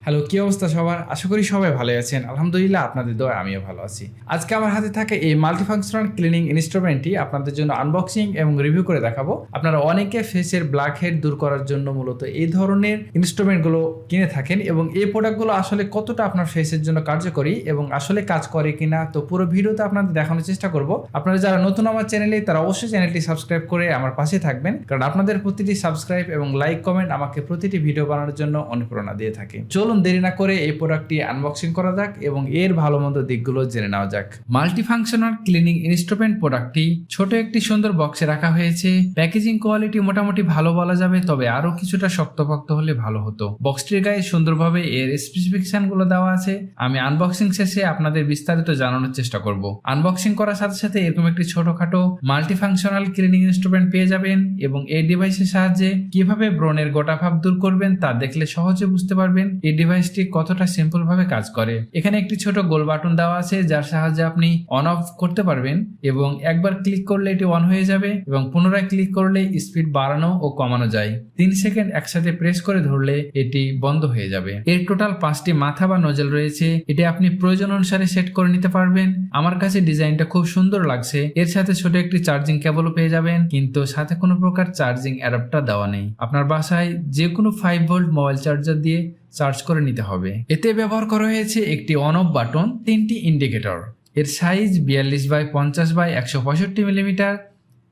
Hello, কি অবস্থা সবার? আশা করি সবাই ভালো আছেন। আলহামদুলিল্লাহ, আপনাদের দোয়া আমিও ভালো আছি। আজকে আমার হাতে থাকা এই মাল্টিফাংশনাল ক্লিনিং ইনস্ট্রুমেন্টটি আপনাদের জন্য আনবক্সিং এবং রিভিউ করে দেখাবো। আপনারা অনেকে ফেসের ব্ল্যাকহেড দূর করার জন্য মূলত এই ধরনের ইনস্ট্রুমেন্টগুলো কিনে থাকেন এবং এই প্রোডাক্টগুলো আসলে কতটা আপনার ফেসের জন্য কার্যকরী এবং আসলে কাজ করে কিনা, তো পুরো ভিডিওতে আপনাদের দেখানোর চেষ্টা করব। আপনারা যারা নতুন আমার চ্যানেলে, তারা অবশ্যই চ্যানেলটি সাবস্ক্রাইব করে আমার পাশে থাকবেন, কারণ আপনাদের প্রতিটি সাবস্ক্রাইব এবং লাইক কমেন্ট আমাকে প্রতিটি ভিডিও বানানোর জন্য অনুপ্রেরণা দিয়ে থাকে। চলুন দেরি না করে এই প্রোডাক্টটি আনবক্সিং করা যাক এবং এর ভালো মন্দ দিকগুলো জেনে নেওয়া যাক। মাল্টিফাংশনাল ক্লিনিং ইনস্ট্রুমেন্ট প্রোডাক্টটি ছোট একটি সুন্দর বক্সে রাখা হয়েছে। প্যাকেজিং কোয়ালিটি মোটামুটি ভালো বলা যাবে, তবে আরো কিছুটা শক্তপোক্ত হলে ভালো হতো। বক্সটির গায়ে সুন্দরভাবে এর স্পেসিফিকেশন গুলো দেওয়া আছে। আমি আনবক্সিং শেষে আপনাদের বিস্তারিত জানানোর চেষ্টা করব। আনবক্সিং করার সাথে সাথে এরকম একটি ছোটখাটো মাল্টিফাংশনাল ক্লিনিং ইনস্ট্রুমেন্ট পেয়ে যাবেন এবং এই ডিভাইসের সাহায্যে কিভাবে ব্রণের গোটা ভাব দূর করবেন তা দেখলে সহজে বুঝতে পারবেন এই ডিভাইসটি কতটা সিম্পল ভাবে কাজ করে। এখানে একটি ছোট গোল বাটন দেওয়া আছে, যার সাহায্যে আপনি অন অফ করতে পারবেন এবং একবার ক্লিক করলে এটি অন হয়ে যাবে এবং পুনরায় ক্লিক করলে স্পিড বাড়ানো ও কমানো যায়। 3 সেকেন্ড একসাথে প্রেস করে ধরলে এটি বন্ধ হয়ে যাবে। এর টোটাল 5টি মাথা বা নজল রয়েছে। এটি আপনি প্রয়োজন অনুসারে সেট করে নিতে পারবেন। আমার কাছে ডিজাইনটা খুব সুন্দর লাগছে। এর সাথে ছোট একটি চার্জিং কেবলও পেয়ে যাবেন, কিন্তু সাথে কোনো প্রকার চার্জিং অ্যাডাপ্টার দেওয়া নেই। আপনার বাসায় যে কোনো 5 ভোল্ট মোবাইল চার্জার দিয়ে চার্জ করে নিতে হবে। এতে ব্যবহার করা হয়েছে একটি অন অফ বাটন, 3টি ইন্ডিকেটর। এর সাইজ 42x50x165 মিলিমিটার।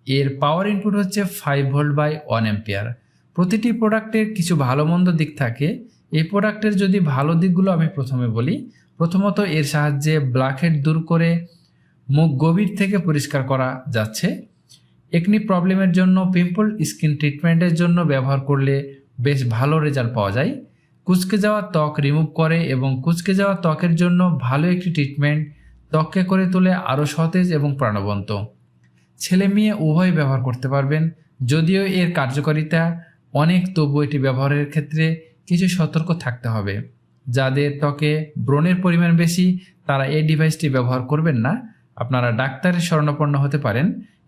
এর পাওয়ার ইনপুট হচ্ছে 5 ভোল্ট বাই 1 অ্যাম্পিয়ার। প্রতিটি প্রোডাক্টের কিছু ভালো মন্দ দিক থাকে। এই প্রোডাক্টের যদি ভালো দিকগুলো আমি প্রথমে বলি, প্রথমত এর সাহায্যে ব্ল্যাকহেড দূর করে মুখ গভীর থেকে পরিষ্কার করা যাচ্ছে। একনি প্রবলেমের জন্য, পিম্পল স্কিন ট্রিটমেন্টের জন্য ব্যবহার করলে বেশ ভালো রেজাল্ট পাওয়া যায়। কুঁচকে যাওয়া ত্বক রিমুভ করে এবং কুঁচকে যাওয়া ত্বকের জন্য ভালো একটি ট্রিটমেন্ট, ত্বককে করে তোলে আরও সতেজ এবং প্রাণবন্ত। ছেলে মেয়ে উভয় ব্যবহার করতে পারবেন। যদিও এর কার্যকারিতা অনেক, তবু এটি ব্যবহারের ক্ষেত্রে কিছু সতর্ক থাকতে হবে। যাদের ত্বকে ব্রণের পরিমাণ বেশি, তারা এই ডিভাইসটি ব্যবহার করবেন না। আপনারা ডাক্তারের শরণাপন্ন হতে পারেন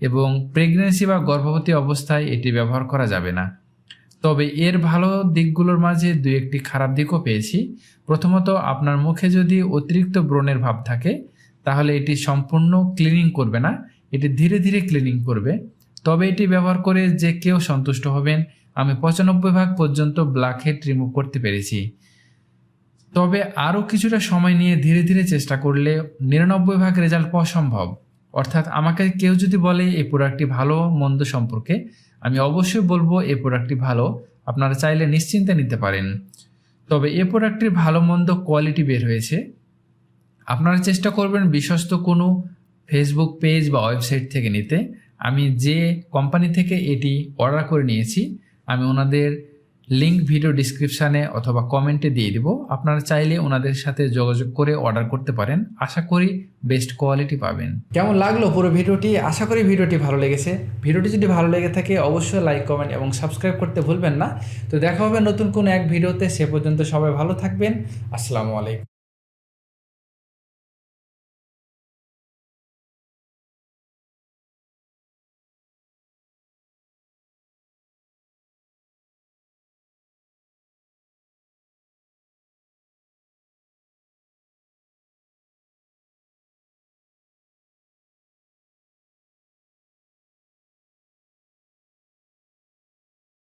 এবং প্রেগন্যান্সি বা গর্ভবতী অবস্থায় এটি ব্যবহার করা যাবে না। তবে এর ভালো দিকগুলোর মাঝে 2-1টি খারাপ দিকও পেয়েছি। প্রথমত, আপনার মুখে যদি অতিরিক্ত ব্রণের ভাব থাকে, তাহলে এটি সম্পূর্ণ ক্লিনিং করবে না, এটি ধীরে ধীরে ক্লিনিং করবে। তবে এটি ব্যবহার করে যে কেউ সন্তুষ্ট হবেন। আমি 95% পর্যন্ত ব্ল্যাকহেড রিমুভ করতে পেরেছি। তবে আরও কিছুটা সময় নিয়ে ধীরে ধীরে চেষ্টা করলে 99% রেজাল্ট পাওয়া সম্ভব। অর্থাৎ আমাকে কেউ যদি বলে এই প্রোডাক্টটি ভালো মন্দ সম্পর্কে, আমি অবশ্যই বলবো এই প্রোডাক্টটি ভালো, আপনারা চাইলে নিশ্চিন্তে নিতে পারেন। তবে এই প্রোডাক্টটির ভালো মন্দ কোয়ালিটি বের হয়েছে। আপনারা চেষ্টা করবেন বিশ্বস্ত কোনো ফেসবুক পেজ বা ওয়েবসাইট থেকে নিতে। আমি যে কোম্পানি থেকে এটি অর্ডার করে নিয়েছি, আমি ওনাদের লিঙ্ক ভিডিও ডিসক্রিপশানে অথবা কমেন্টে দিয়ে দিব। আপনারা চাইলে ওনাদের সাথে যোগাযোগ করে অর্ডার করতে পারেন। আশা করি বেস্ট কোয়ালিটি পাবেন। কেমন লাগলো পুরো ভিডিওটি? আশা করি ভিডিওটি ভালো লেগেছে। ভিডিওটি যদি ভালো লেগে থাকে অবশ্যই লাইক, কমেন্ট এবং সাবস্ক্রাইব করতে ভুলবেন না। তো দেখা হবে নতুন কোনো এক ভিডিওতে। সে পর্যন্ত সবাই ভালো থাকবেন। আসসালামু আলাইকুম।